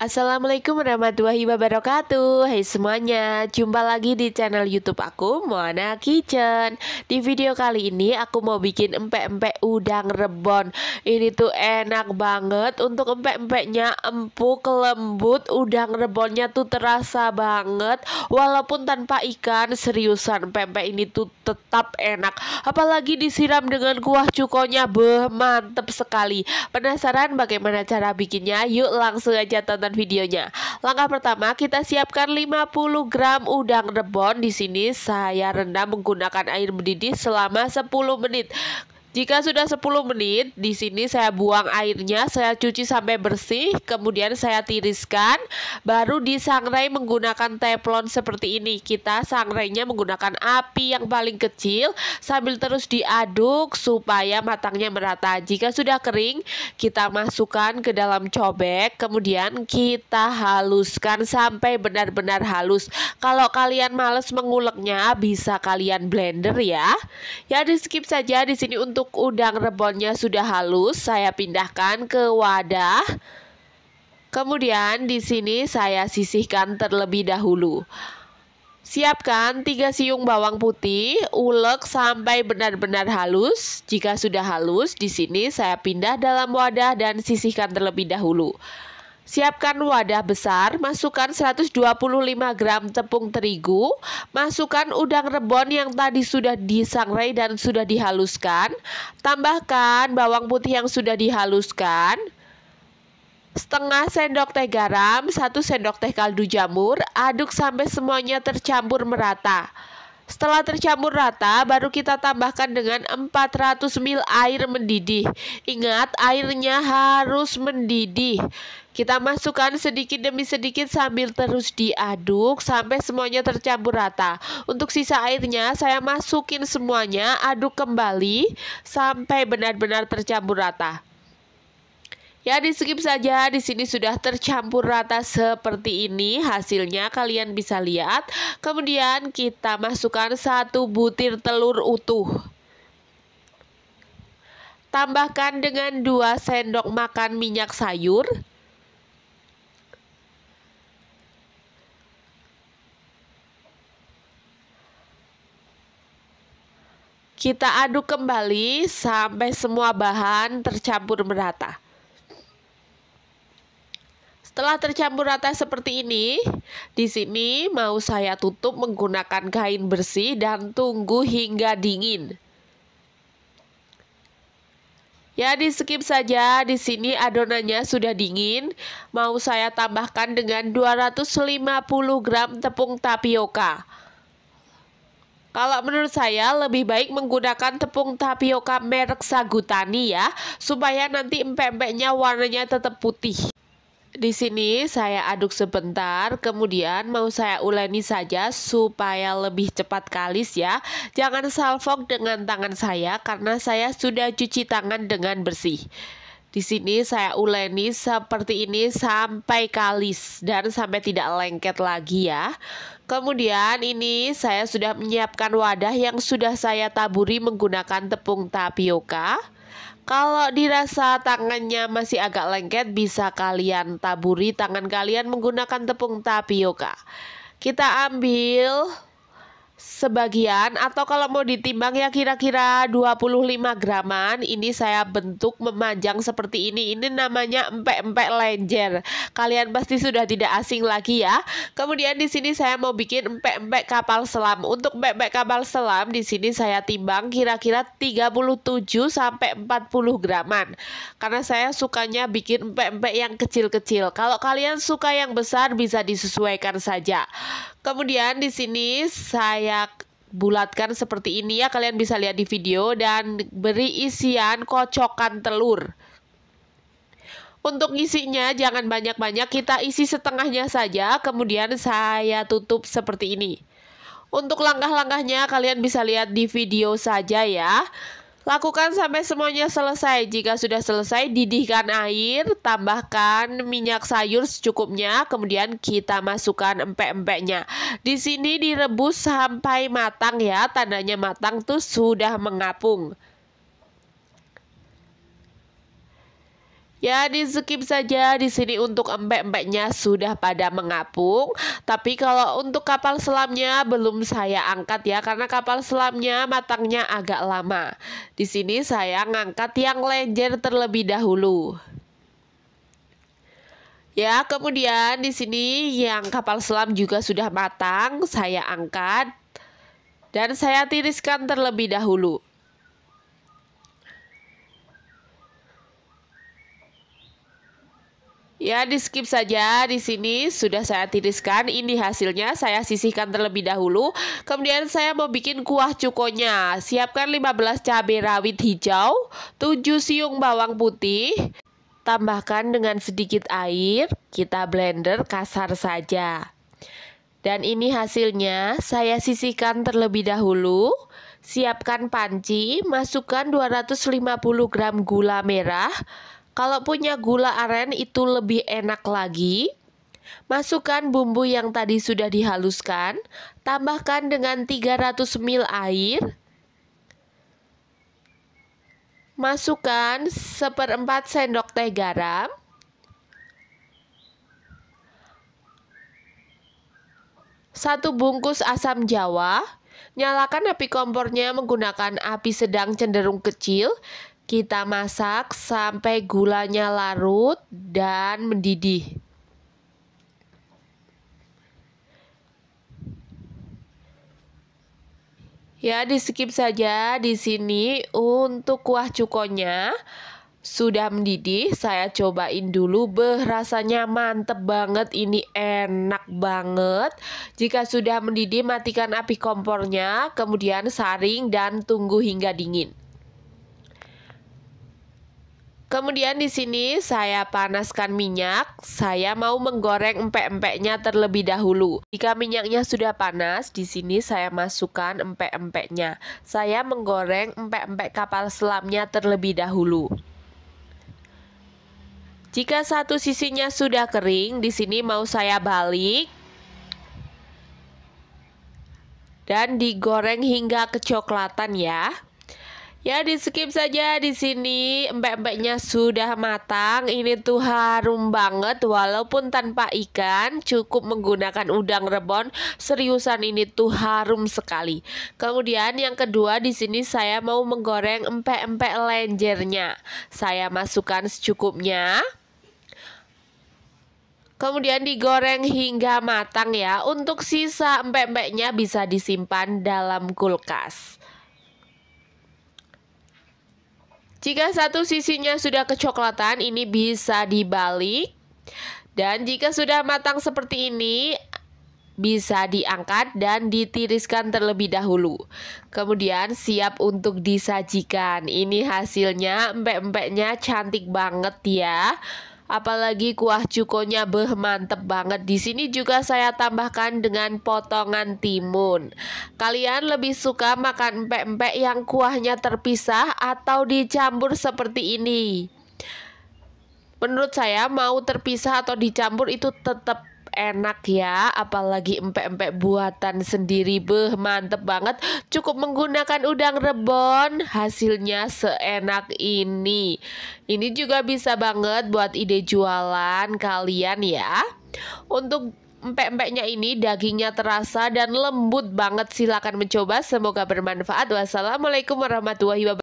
Assalamualaikum warahmatullahi wabarakatuh. Hai semuanya, jumpa lagi di channel YouTube aku, Moana Kitchen. Di video kali ini aku mau bikin empek-empek udang rebon. Ini tuh enak banget. Untuk empek-empeknya empuk, lembut. Udang rebonnya tuh terasa banget. Walaupun tanpa ikan, seriusan empek-empek ini tuh tetap enak. Apalagi disiram dengan kuah cukonya, mantep sekali. Penasaran bagaimana cara bikinnya? Yuk langsung aja tonton videonya. Langkah pertama, kita siapkan 50 gram udang rebon. Di sini saya rendam menggunakan air mendidih selama 10 menit. Jika sudah 10 menit, di sini saya buang airnya, saya cuci sampai bersih, kemudian saya tiriskan, baru disangrai menggunakan teflon seperti ini. Kita sangrainya menggunakan api yang paling kecil sambil terus diaduk supaya matangnya merata. Jika sudah kering, kita masukkan ke dalam cobek, kemudian kita haluskan sampai benar-benar halus. Kalau kalian males menguleknya, bisa kalian blender ya. Ya, di skip saja. Di sini untuk udang rebonnya sudah halus, saya pindahkan ke wadah. Kemudian di sini saya sisihkan terlebih dahulu. Siapkan 3 siung bawang putih, ulek sampai benar-benar halus. Jika sudah halus, di sini saya pindah dalam wadah dan sisihkan terlebih dahulu. Siapkan wadah besar, masukkan 125 gram tepung terigu, masukkan udang rebon yang tadi sudah disangrai dan sudah dihaluskan, tambahkan bawang putih yang sudah dihaluskan, setengah sendok teh garam, 1 sendok teh kaldu jamur, aduk sampai semuanya tercampur merata. Setelah tercampur rata, baru kita tambahkan dengan 400 ml air mendidih. Ingat, airnya harus mendidih. Kita masukkan sedikit demi sedikit sambil terus diaduk sampai semuanya tercampur rata. Untuk sisa airnya, saya masukin semuanya, aduk kembali sampai benar-benar tercampur rata. Ya, di skip saja. Di sini sudah tercampur rata seperti ini. Hasilnya kalian bisa lihat. Kemudian kita masukkan 1 butir telur utuh. Tambahkan dengan 2 sendok makan minyak sayur. Kita aduk kembali sampai semua bahan tercampur merata. Setelah tercampur rata seperti ini, di sini mau saya tutup menggunakan kain bersih dan tunggu hingga dingin. Ya, di skip saja. Di sini adonannya sudah dingin. Mau saya tambahkan dengan 250 gram tepung tapioka. Kalau menurut saya lebih baik menggunakan tepung tapioka merek Sagutani ya, supaya nanti empek-empeknya warnanya tetap putih. Di sini saya aduk sebentar, kemudian mau saya uleni saja supaya lebih cepat kalis ya. Jangan salfok dengan tangan saya karena saya sudah cuci tangan dengan bersih. Di sini saya uleni seperti ini sampai kalis dan sampai tidak lengket lagi ya. Kemudian ini saya sudah menyiapkan wadah yang sudah saya taburi menggunakan tepung tapioka. Kalau dirasa tangannya masih agak lengket, bisa kalian taburi tangan kalian menggunakan tepung tapioka. Kita ambil sebagian, atau kalau mau ditimbang ya kira-kira 25 graman. Ini saya bentuk memanjang seperti ini. Ini namanya empek-empek lenjer. Kalian pasti sudah tidak asing lagi ya. Kemudian di sini saya mau bikin empek-empek kapal selam. Untuk empek-empek kapal selam di sini saya timbang kira-kira 37 sampai 40 graman. Karena saya sukanya bikin empek-empek yang kecil-kecil. Kalau kalian suka yang besar bisa disesuaikan saja. Kemudian di sini saya bulatkan seperti ini ya, kalian bisa lihat di video, dan beri isian kocokan telur. Untuk isinya jangan banyak-banyak, kita isi setengahnya saja, kemudian saya tutup seperti ini. Untuk langkah-langkahnya kalian bisa lihat di video saja ya. Lakukan sampai semuanya selesai. Jika sudah selesai, didihkan air, tambahkan minyak sayur secukupnya, kemudian kita masukkan empek-empeknya. Di sini direbus sampai matang ya, tandanya matang tuh sudah mengapung. Ya, di skip saja. Di sini untuk empek-empeknya sudah pada mengapung. Tapi kalau untuk kapal selamnya belum saya angkat ya, karena kapal selamnya matangnya agak lama. Di sini saya ngangkat yang lenjer terlebih dahulu. Ya, kemudian di sini yang kapal selam juga sudah matang, saya angkat dan saya tiriskan terlebih dahulu. Ya, di skip saja. Di sini sudah saya tiriskan. Ini hasilnya, saya sisihkan terlebih dahulu. Kemudian saya mau bikin kuah cukonya. Siapkan 15 cabai rawit hijau, 7 siung bawang putih. Tambahkan dengan sedikit air, kita blender kasar saja. Dan ini hasilnya, saya sisihkan terlebih dahulu. Siapkan panci, masukkan 250 gram gula merah. Kalau punya gula aren itu lebih enak lagi. Masukkan bumbu yang tadi sudah dihaluskan. Tambahkan dengan 300 ml air. Masukkan 1/4 sendok teh garam. Satu bungkus asam jawa. Nyalakan api kompornya menggunakan api sedang cenderung kecil. Kita masak sampai gulanya larut dan mendidih. Ya, di skip saja. Di sini untuk kuah cukonya sudah mendidih. Saya cobain dulu. Rasanya mantep banget. Ini enak banget. Jika sudah mendidih, matikan api kompornya, kemudian saring dan tunggu hingga dingin. Kemudian di sini saya panaskan minyak. Saya mau menggoreng empek-empeknya terlebih dahulu. Jika minyaknya sudah panas, di sini saya masukkan empek-empeknya. Saya menggoreng empek-empek kapal selamnya terlebih dahulu. Jika satu sisinya sudah kering, di sini mau saya balik dan digoreng hingga kecoklatan ya. Ya, di skip saja. Di sini empek-empeknya sudah matang. Ini tuh harum banget walaupun tanpa ikan, cukup menggunakan udang rebon. Seriusan ini tuh harum sekali. Kemudian yang kedua di sini saya mau menggoreng empek-empek lenjernya. Saya masukkan secukupnya. Kemudian digoreng hingga matang ya. Untuk sisa empek-empeknya bisa disimpan dalam kulkas. Jika satu sisinya sudah kecoklatan, ini bisa dibalik. Dan jika sudah matang seperti ini, bisa diangkat dan ditiriskan terlebih dahulu. Kemudian siap untuk disajikan. Ini hasilnya, empek-empeknya cantik banget ya. Apalagi kuah cukonya mantep banget. Di sini juga saya tambahkan dengan potongan timun. Kalian lebih suka makan empek-empek yang kuahnya terpisah atau dicampur seperti ini? Menurut saya mau terpisah atau dicampur itu tetap enak ya, apalagi empek-empek buatan sendiri. Mantep banget. Cukup menggunakan udang rebon, hasilnya seenak ini. Ini juga bisa banget buat ide jualan kalian ya. Untuk empek-empeknya ini dagingnya terasa dan lembut banget. Silahkan mencoba, semoga bermanfaat. Wassalamualaikum warahmatullahi wabarakatuh.